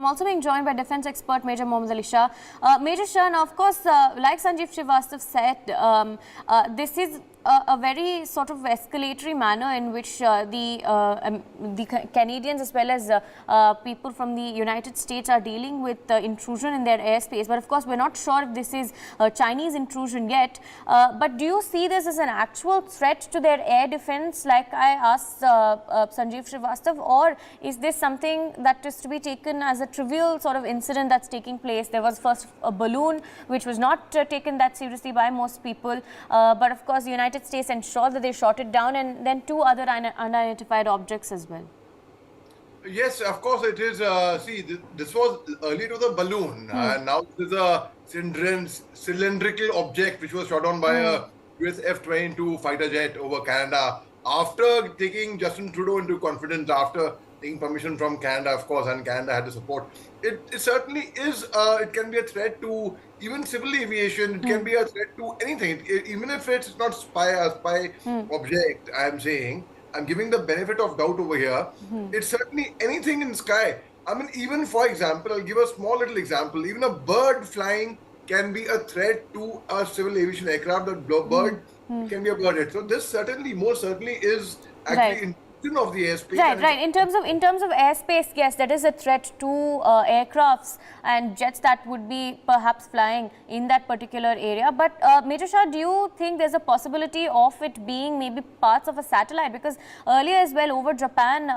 I'm also being joined by defense expert Major Mohd Ali Shah. Major Shah, now of course, like Sanjeev Srivastava said, this is a very sort of escalatory manner in which the Canadians as well as people from the United States are dealing with intrusion in their airspace. But of course, we're not sure if this is Chinese intrusion yet. But do you see this as an actual threat to their air defense, like I asked Sanjeev Srivastava, or is this something that is to be taken as a trivial sort of incident that's taking place? There was first a balloon which was not taken that seriously by most people, but of course the United States ensured that they shot it down, and then two other unidentified objects as well. Yes, of course it is. See, this was earlier to the balloon, and now this is a cylindrical object which was shot down by a US F-22 fighter jet over Canada after taking Justin Trudeau into confidence, after taking permission from Canada, of course, and Canada had the support. It certainly is, it can be a threat to even civil aviation, it can be a threat to anything, even if it's not a spy object, I'm saying. I'm giving the benefit of doubt over here. It's certainly anything in sky. I mean, even for example, I'll give a small little example. Even a bird flying can be a threat to a civil aviation aircraft. That bird can be a bird hit. So this certainly, most certainly, is actually of the airspace. Right. In terms of airspace, yes, that is a threat to aircrafts and jets that would be perhaps flying in that particular area. But Major Shah, do you think there's a possibility of it being maybe parts of a satellite? Because earlier as well, over Japan,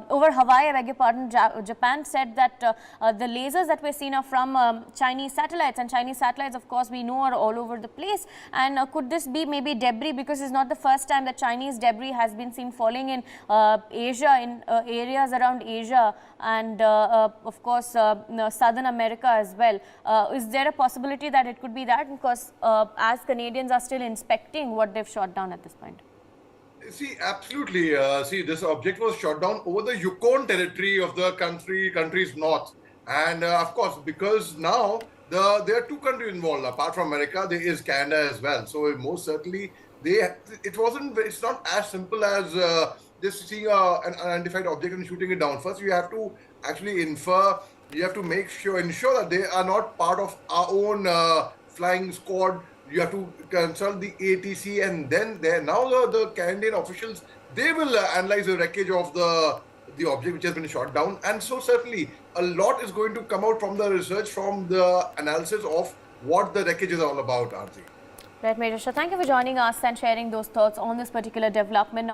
over Hawaii, I beg your pardon, Japan said that the lasers that we're seeing are from Chinese satellites, and Chinese satellites, of course, we know are all over the place. And could this be maybe debris? Because it's not the first time that Chinese debris has been seen falling in Asia, in areas around Asia, and of course Southern America as well. Is there a possibility that it could be that? Because as Canadians are still inspecting what they've shot down at this point. See, absolutely. See, this object was shot down over the Yukon territory of the country's north, and of course, because now there are two countries involved. Apart from America, there is Canada as well. So most certainly, it's not as simple as just seeing an unidentified object and shooting it down. First, you have to actually ensure that they are not part of our own flying squad. You have to consult the ATC, and then now the Canadian officials, they will analyze the wreckage of the object which has been shot down. And so certainly a lot is going to come out from the research, from the analysis of what the wreckage is all about, Aarti. Right, Major Shah, thank you for joining us and sharing those thoughts on this particular development.